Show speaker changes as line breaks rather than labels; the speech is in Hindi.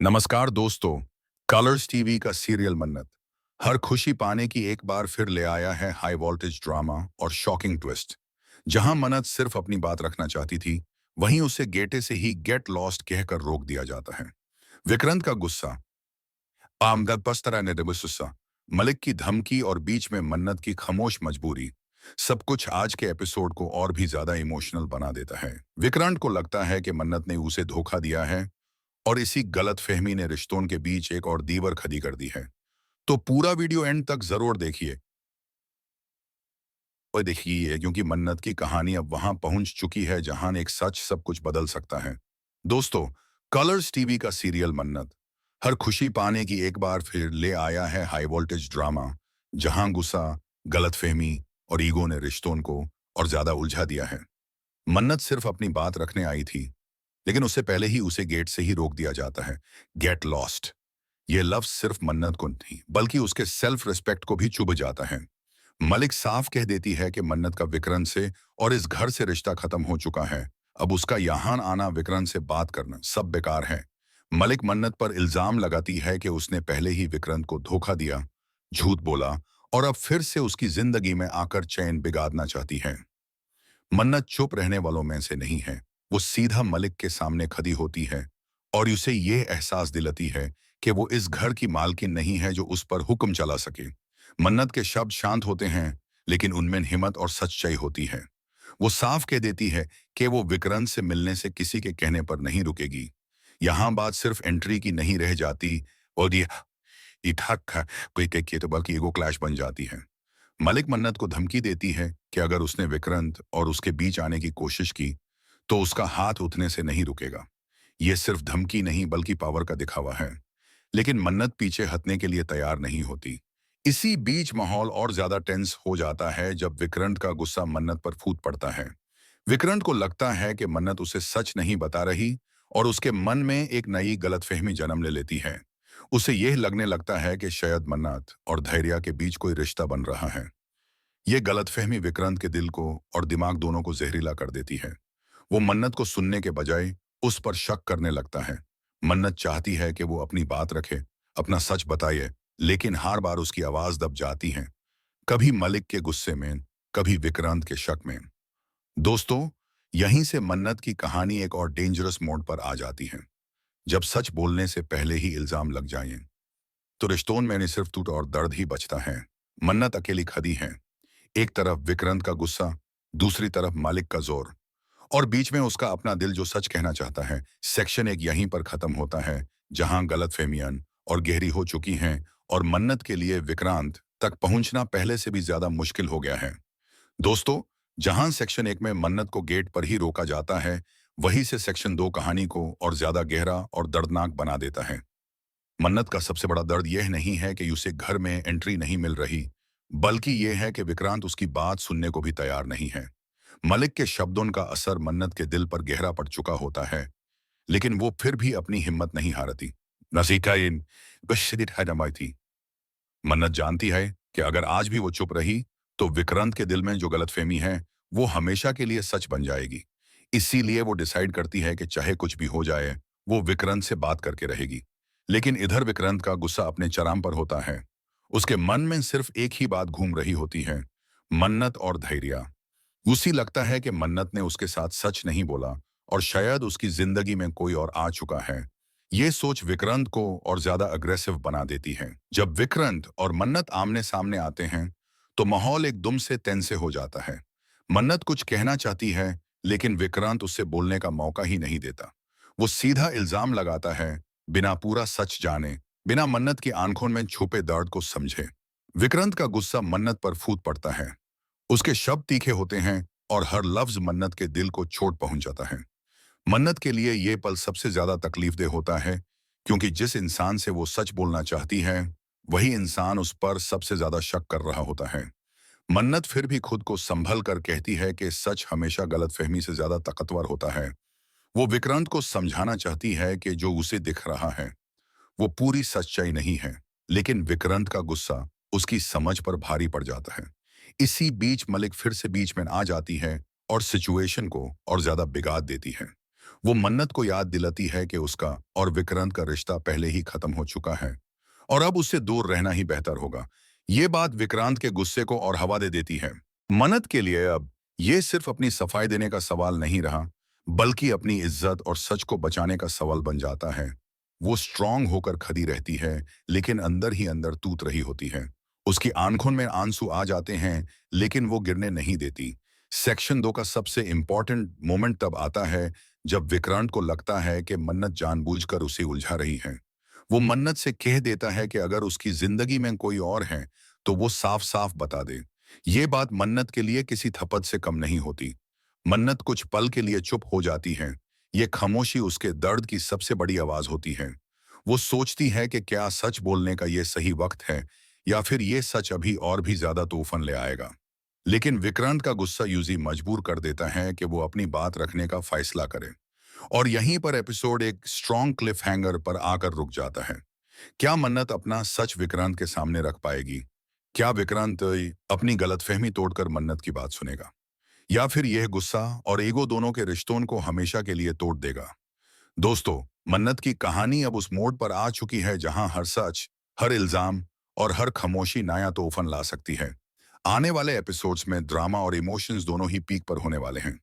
नमस्कार दोस्तों। कलर्स टीवी का सीरियल मन्नत हर खुशी पाने की एक बार फिर ले आया है हाई वोल्टेज ड्रामा और शॉकिंग ट्विस्ट। जहां मन्नत सिर्फ अपनी बात रखना चाहती थी, वहीं उसे गेटे से ही गेट लॉस्ट कहकर रोक दिया जाता है। विक्रांत का गुस्सा, आमदद पस्तरा ने गुस्सा, मलिक की धमकी और बीच में मन्नत की खामोश मजबूरी, सब कुछ आज के एपिसोड को और भी ज्यादा इमोशनल बना देता है। विक्रांत को लगता है कि मन्नत ने उसे धोखा दिया है और इसी गलतफहमी ने रिश्तों के बीच एक और दीवार खड़ी कर दी है। तो पूरा वीडियो एंड तक जरूर देखिए और देखिए, क्योंकि मन्नत की कहानी अब वहां पहुंच चुकी है जहां एक सच सब कुछ बदल सकता है। दोस्तों, कलर्स टीवी का सीरियल मन्नत हर खुशी पाने की एक बार फिर ले आया है हाई वोल्टेज ड्रामा, जहां गुस्सा, गलतफहमी और ईगो ने रिश्तों को और ज्यादा उलझा दिया है। मन्नत सिर्फ अपनी बात रखने आई थी, लेकिन उससे पहले ही उसे गेट से ही रोक दिया जाता है। गेट लॉस्ट, यह लफ्ज सिर्फ मन्नत को नहीं बल्कि उसके सेल्फ रिस्पेक्ट को भी चुभ जाता है। मलिक साफ कह देती है कि मन्नत का विक्रांत से और इस घर से रिश्ता खत्म हो चुका है। अब उसका यहाँ आना, विक्रांत से बात करना सब बेकार है। मलिक मन्नत पर इल्जाम लगाती है कि उसने पहले ही विक्रांत को धोखा दिया, झूठ बोला और अब फिर से उसकी जिंदगी में आकर चैन बिगाड़ना चाहती है। मन्नत चुप रहने वालों में से नहीं है। वो सीधा मलिक के सामने खड़ी होती है और उसे ये एहसास दिलाती है कि वो इस घर की मालकिन नहीं है जो उस पर हुक्म चला सके। मन्नत के शब्द शांत होते हैं, लेकिन उनमें हिम्मत और सच्चाई होती है। वो साफ कह देती है कि वो विक्रांत से मिलने से किसी के कहने पर नहीं रुकेगी। यहाँ बात सिर्फ एंट्री की नहीं रह जाती और ये ठक कोई कह तो बल्कि ईगो क्लैश बन जाती है। मलिक मन्नत को धमकी देती है कि अगर उसने विक्रांत और उसके बीच आने की कोशिश की, तो उसका हाथ उठने से नहीं रुकेगा। ये सिर्फ धमकी नहीं बल्कि पावर का दिखावा है। लेकिन मन्नत पीछे हटने के लिए तैयार नहीं होती। इसी बीच माहौल और ज्यादा टेंस हो जाता है जब विक्रांत का गुस्सा मन्नत पर फूट पड़ता है। विक्रांत को लगता है कि मन्नत उसे सच नहीं बता रही और उसके मन में एक नई गलतफहमी जन्म ले लेती है। उसे यह लगने लगता है कि शायद मन्नत और धैर्य के बीच कोई रिश्ता बन रहा है। ये गलतफहमी विक्रांत के दिल को और दिमाग दोनों को जहरीला कर देती है। वो मन्नत को सुनने के बजाय उस पर शक करने लगता है। मन्नत चाहती है कि वो अपनी बात रखे, अपना सच बताए, लेकिन हर बार उसकी आवाज दब जाती है, कभी मलिक के गुस्से में, कभी विक्रांत के शक में। दोस्तों, यहीं से मन्नत की कहानी एक और डेंजरस मोड पर आ जाती है। जब सच बोलने से पहले ही इल्जाम लग जाए, तो रिश्तों में नहीं सिर्फ टूट और दर्द ही बचता है। मन्नत अकेली खड़ी है, एक तरफ विक्रांत का गुस्सा, दूसरी तरफ मालिक का जोर, और बीच में उसका अपना दिल जो सच कहना चाहता है। सेक्शन एक यहीं पर खत्म होता है, जहां गलतफहमियां और गहरी हो चुकी हैं और मन्नत के लिए विक्रांत तक पहुंचना पहले से भी ज्यादा मुश्किल हो गया है। दोस्तों, जहां सेक्शन एक में मन्नत को गेट पर ही रोका जाता है, वहीं से सेक्शन दो कहानी को और ज्यादा गहरा और दर्दनाक बना देता है। मन्नत का सबसे बड़ा दर्द यह नहीं है कि उसे घर में एंट्री नहीं मिल रही, बल्कि यह है कि विक्रांत उसकी बात सुनने को भी तैयार नहीं है। मलिक के शब्दों का असर मन्नत के दिल पर गहरा पड़ चुका होता है, लेकिन वो फिर भी अपनी हिम्मत नहीं हारती। नसीका इन बशदीद है थी। मन्नत जानती है कि अगर आज भी वो चुप रही, तो विक्रांत के दिल में जो गलतफहमी है, वो हमेशा के लिए सच बन जाएगी। इसीलिए वो डिसाइड करती है कि चाहे कुछ भी हो जाए, वो विक्रांत से बात करके रहेगी। लेकिन इधर विक्रांत का गुस्सा अपने चरम पर होता है। उसके मन में सिर्फ एक ही बात घूम रही होती है, मन्नत और धैर्य। उसी लगता है कि मन्नत ने उसके साथ सच नहीं बोला और शायद उसकी जिंदगी में कोई और आ चुका है। ये सोच विक्रांत को और ज्यादा अग्रेसिव बना देती है। जब विक्रांत और मन्नत आमने सामने आते हैं, तो माहौल एकदम से टेंस हो जाता है। मन्नत कुछ कहना चाहती है, लेकिन विक्रांत उससे बोलने का मौका ही नहीं देता। वो सीधा इल्जाम लगाता है, बिना पूरा सच जाने, बिना मन्नत की आंखों में छुपे दर्द को समझे। विक्रांत का गुस्सा मन्नत पर फूट पड़ता है। उसके शब्द तीखे होते हैं और हर लफ्ज मन्नत के दिल को चोट पहुंचाता है। मन्नत के लिए ये पल सबसे ज्यादा तकलीफदेह होता है, क्योंकि जिस इंसान से वो सच बोलना चाहती है, वही इंसान उस पर सबसे ज्यादा शक कर रहा होता है। मन्नत फिर भी खुद को संभल कर कहती है कि सच हमेशा गलतफहमी से ज्यादा ताकतवर होता है। वो विक्रांत को समझाना चाहती है कि जो उसे दिख रहा है, वो पूरी सच्चाई नहीं है। लेकिन विक्रांत का गुस्सा उसकी समझ पर भारी पड़ जाता है। इसी बीच मलिक फिर से बीच में आ जाती है और सिचुएशन को और ज्यादा बिगाड़ देती है। वो मन्नत को याद दिलाती है कि उसका और विक्रांत का रिश्ता पहले ही खत्म हो चुका है और अब उससे दूर रहना ही बेहतर होगा। ये बात विक्रांत के गुस्से को और हवा दे देती है। मन्नत के लिए अब ये सिर्फ अपनी सफाई देने का सवाल नहीं रहा, बल्कि अपनी इज्जत और सच को बचाने का सवाल बन जाता है। वो स्ट्रांग होकर खड़ी रहती है, लेकिन अंदर ही अंदर टूट रही होती है। उसकी आंखों में आंसू आ जाते हैं, लेकिन वो गिरने नहीं देती। सेक्शन 2 का सबसे इंपॉर्टेंट मोमेंट तब आता है जब विक्रांत को लगता है कि मन्नत जानबूझकर उसे उलझा रही है। वो मन्नत से कह देता है कि अगर उसकी जिंदगी में कोई और है, तो वो साफ-साफ बता दे। ये बात मन्नत के लिए किसी थप्पड़ से कम नहीं होती। मन्नत कुछ पल के लिए चुप हो जाती है। ये खामोशी उसके दर्द की सबसे बड़ी आवाज होती है। वो सोचती है कि क्या सच बोलने का ये सही वक्त है या फिर ये सच अभी और भी ज्यादा तूफान ले आएगा। लेकिन विक्रांत का गुस्सा यूजी मजबूर कर देता है कि वो अपनी बात रखने का फैसला करे। और यहीं पर एपिसोड एक स्ट्रॉन्ग क्लिफ हैंगर पर आकर रुक जाता है। क्या मन्नत अपना सच विक्रांत के सामने रख पाएगी? क्या विक्रांत अपनी गलतफहमी तोड़कर मन्नत की बात सुनेगा? या फिर यह गुस्सा और ईगो दोनों के रिश्तों को हमेशा के लिए तोड़ देगा? दोस्तों, मन्नत की कहानी अब उस मोड़ पर आ चुकी है जहां हर सच, हर इल्जाम और हर खामोशी नया तूफान ला सकती है। आने वाले एपिसोड्स में ड्रामा और इमोशंस दोनों ही पीक पर होने वाले हैं।